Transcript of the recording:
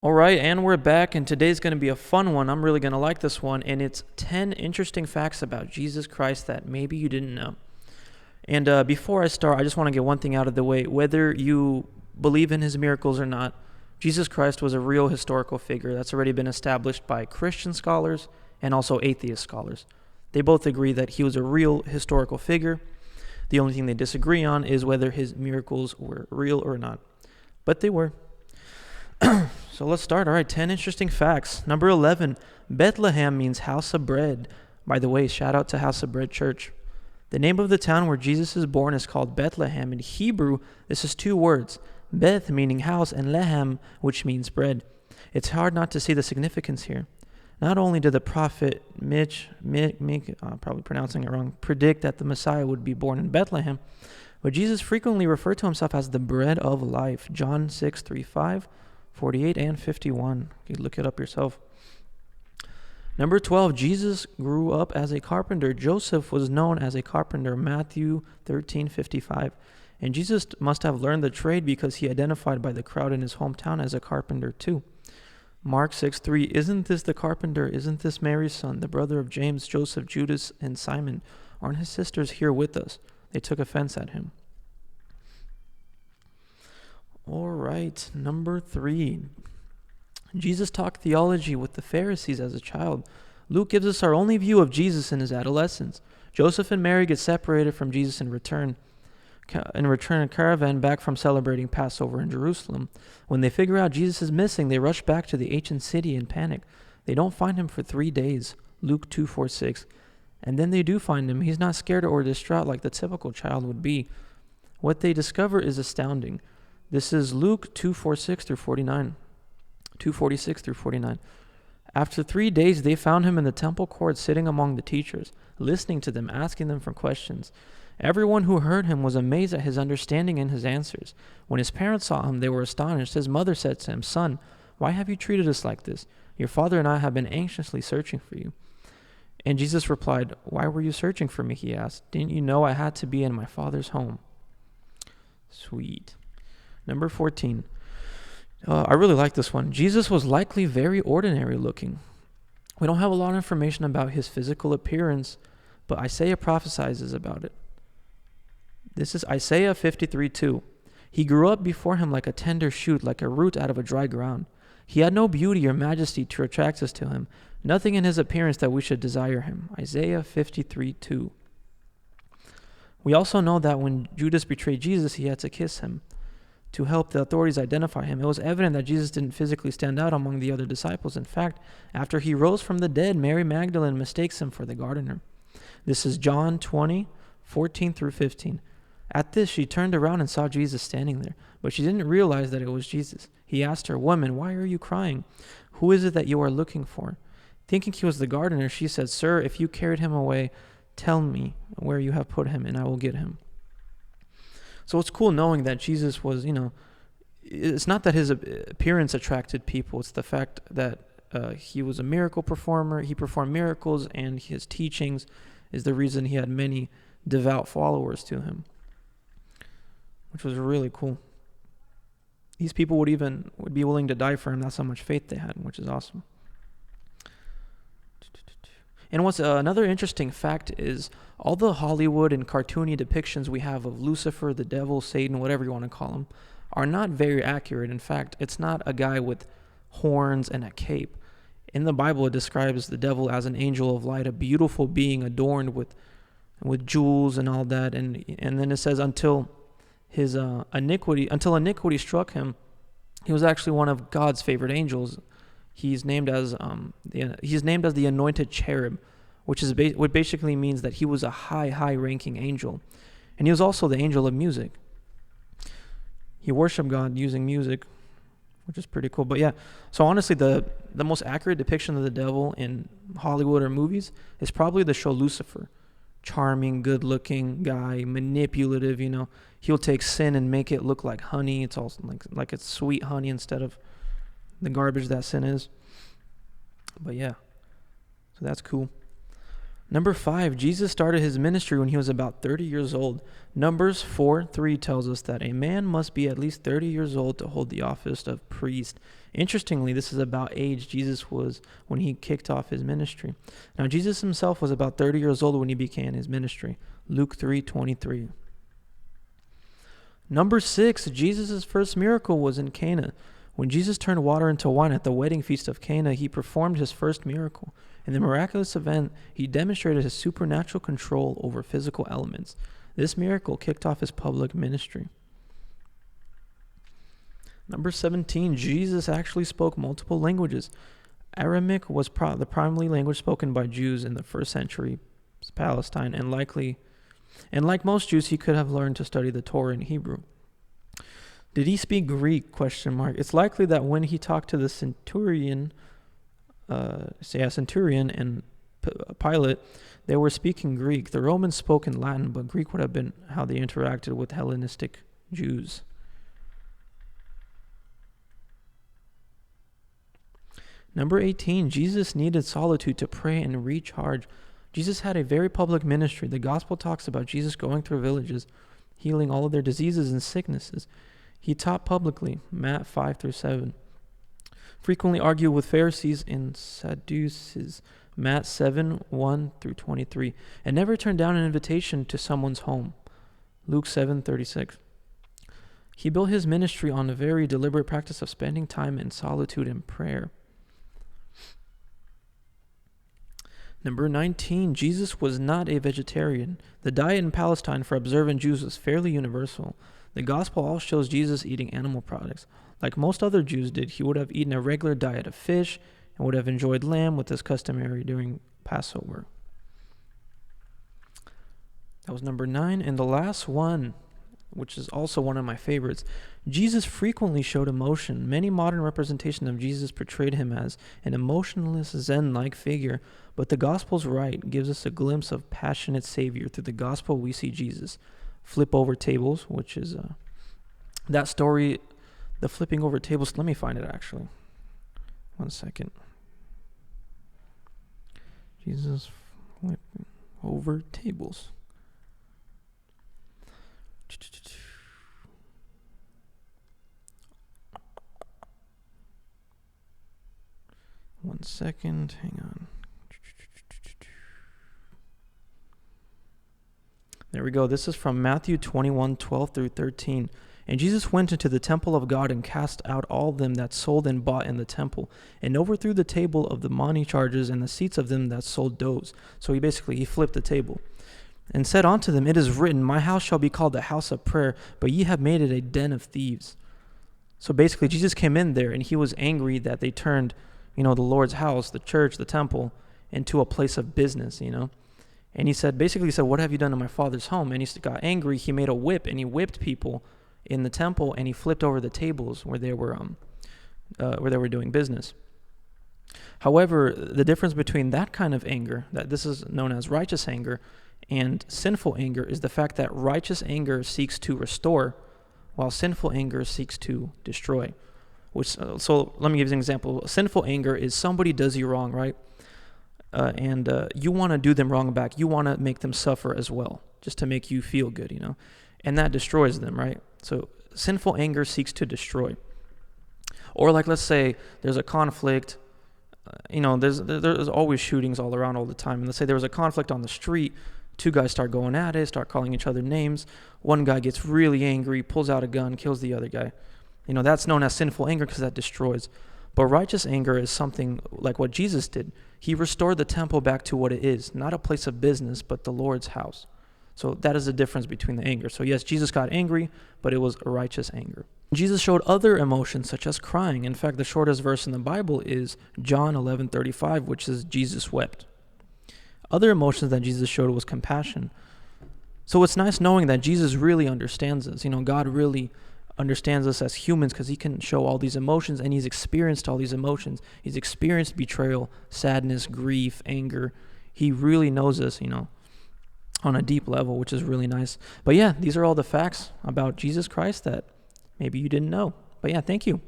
All right, and we're back, and today's going to be a fun one. I'm really going to like this one, and it's 10 interesting facts about Jesus Christ that maybe you didn't know. And before I start, I just want to get one thing out of the way. Whether you believe in his miracles or not, Jesus Christ was a real historical figure. That's already been established by Christian scholars and also atheist scholars. They both agree that he was a real historical figure. The only thing they disagree on is whether his miracles were real or not. But they were. So let's start. All right, 10 interesting facts. Number 11, Bethlehem means house of bread. By the way, shout out to House of Bread Church. The name of the town where Jesus is born is called Bethlehem. In Hebrew, this is two words, Beth meaning house and Lehem, which means bread. It's hard not to see the significance here. Not only did the prophet probably pronouncing it wrong, predict that the Messiah would be born in Bethlehem, but Jesus frequently referred to himself as the bread of life. John 6:35, 48 and 51. You can look it up yourself. Number 12, Jesus grew up as a carpenter. Joseph was known as a carpenter. Matthew 13:55. And Jesus must have learned the trade because he identified by the crowd in his hometown as a carpenter too. Mark 6:3. Isn't this the carpenter? Isn't this Mary's son, the brother of James, Joseph, Judas, and Simon? Aren't his sisters here with us? They took offense at him. All right, number 3. Jesus talked theology with the Pharisees as a child. Luke gives us our only view of Jesus in his adolescence. Joseph and Mary get separated from Jesus in return a caravan back from celebrating Passover in Jerusalem. When they figure out Jesus is missing, they rush back to the ancient city in panic. They don't find him for 3 days, Luke 2:4-6. And then they do find him. He's not scared or distraught like the typical child would be. What they discover is astounding. This is Luke 2:46-49. 2:46-49. After 3 days, they found him in the temple court sitting among the teachers, listening to them, asking them for questions. Everyone who heard him was amazed at his understanding and his answers. When his parents saw him, they were astonished. His mother said to him, "Son, why have you treated us like this? Your father and I have been anxiously searching for you." And Jesus replied, "Why were you searching for me?" he asked. "Didn't you know I had to be in my father's home?" Sweet. Number 14. I really like this one. Jesus was likely very ordinary looking. We don't have a lot of information about his physical appearance, but Isaiah prophesies about it. This is Isaiah 53:2. He grew up before him like a tender shoot, like a root out of a dry ground. He had no beauty or majesty to attract us to him, nothing in his appearance that we should desire him. Isaiah 53:2. We also know that when Judas betrayed Jesus, he had to kiss him to help the authorities identify him. It was evident that Jesus didn't physically stand out among the other disciples. In fact, after he rose from the dead, Mary Magdalene mistakes him for the gardener. This is John 20:14-15. At this, she turned around and saw Jesus standing there, but she didn't realize that it was Jesus. He asked her, "Woman, why are you crying? Who is it that you are looking for?" Thinking he was the gardener, she said, "Sir, if you carried him away, tell me where you have put him, and I will get him." So it's cool knowing that Jesus was, it's not that his appearance attracted people. It's the fact that he was a miracle performer. He performed miracles, and his teachings is the reason he had many devout followers to him, which was really cool. These people would be willing to die for him. That's how much faith they had, which is awesome. And what's another interesting fact is all the Hollywood and cartoony depictions we have of Lucifer, the devil, Satan, whatever you want to call him, are not very accurate. In fact, it's not a guy with horns and a cape. In the Bible, it describes the devil as an angel of light, a beautiful being adorned with jewels and all that. And then it says until iniquity struck him, he was actually one of God's favorite angels. He's named as the anointed cherub, which basically means that he was a high-ranking angel, and he was also the angel of music. He worshipped God using music, which is pretty cool. But yeah, so honestly, the most accurate depiction of the devil in Hollywood or movies is probably the show Lucifer. Charming, good-looking guy, manipulative. He'll take sin and make it look like honey. It's also like it's sweet honey instead of the garbage that sin is. But yeah, so that's cool. Number 5, Jesus started his ministry when he was about 30 years old. Numbers 4:3 tells us that a man must be at least 30 years old to hold the office of priest. Interestingly, this is about age Jesus was when he kicked off his ministry. Now, Jesus himself was about 30 years old when he began his ministry. Luke 3:23. Number 6, Jesus' first miracle was in Cana. When Jesus turned water into wine at the wedding feast of Cana, he performed his first miracle. In the miraculous event, he demonstrated his supernatural control over physical elements. This miracle kicked off his public ministry. Number 17, Jesus actually spoke multiple languages. Aramaic was the primary language spoken by Jews in the first century Palestine, and like most Jews, he could have learned to study the Torah in Hebrew. Did he speak Greek? It's likely that when he talked to the centurion and Pilate, they were speaking Greek. The Romans spoke in Latin, but Greek would have been how they interacted with Hellenistic Jews. Number 18, Jesus needed solitude to pray and recharge. Jesus had a very public ministry. The gospel talks about Jesus going through villages, healing all of their diseases and sicknesses. He taught publicly, Matt 5-7. Frequently argued with Pharisees and Sadducees, Matt 7:1-23, and never turned down an invitation to someone's home, Luke 7:36. He built his ministry on a very deliberate practice of spending time in solitude and prayer. Number 19, Jesus was not a vegetarian. The diet in Palestine for observant Jews was fairly universal. The gospel all shows Jesus eating animal products. Like most other Jews did, he would have eaten a regular diet of fish and would have enjoyed lamb with his customary during Passover. That was number 9. And the last one, which is also one of my favorites, Jesus frequently showed emotion. Many modern representations of Jesus portrayed him as an emotionless Zen-like figure, but the Gospel's right gives us a glimpse of passionate Savior. Through the Gospel, we see Jesus flip over tables, which is that story, the flipping over tables. Let me find it, actually. One second. Jesus flipping over tables. One second, hang on. There we go. This is from Matthew 21:12-13. And Jesus went into the temple of God and cast out all them that sold and bought in the temple, and overthrew the table of the money chargers and the seats of them that sold doves. So he flipped the table. And said unto them, It is written, My house shall be called the house of prayer, but ye have made it a den of thieves. So basically, Jesus came in there, and he was angry that they turned, the Lord's house, the church, the temple, into a place of business, And he said, what have you done to my Father's home? And he got angry. He made a whip, and he whipped people in the temple, and he flipped over the tables where they were doing business. However, the difference between that kind of anger, that this is known as righteous anger, and sinful anger is the fact that righteous anger seeks to restore, while sinful anger seeks to destroy. So let me give you an example. Sinful anger is somebody does you wrong, right? And you want to do them wrong back. You want to make them suffer as well, just to make you feel good, And that destroys them, right? So sinful anger seeks to destroy. Or like, let's say there's a conflict. There's always shootings all around all the time. And let's say there was a conflict on the street. Two guys start going at it, start calling each other names. One guy gets really angry, pulls out a gun, kills the other guy. That's known as sinful anger because that destroys. But righteous anger is something like what Jesus did. He restored the temple back to what it is, not a place of business, but the Lord's house. So that is the difference between the anger. So yes, Jesus got angry, but it was a righteous anger. Jesus showed other emotions such as crying. In fact, the shortest verse in the Bible is John 11:35, which says Jesus wept. Other emotions that Jesus showed was compassion. So it's nice knowing that Jesus really understands us. God really understands us as humans because he can show all these emotions, and he's experienced all these emotions. He's experienced betrayal, sadness, grief, anger. He really knows us, on a deep level, which is really nice. But yeah, these are all the facts about Jesus Christ that maybe you didn't know. But yeah, thank you.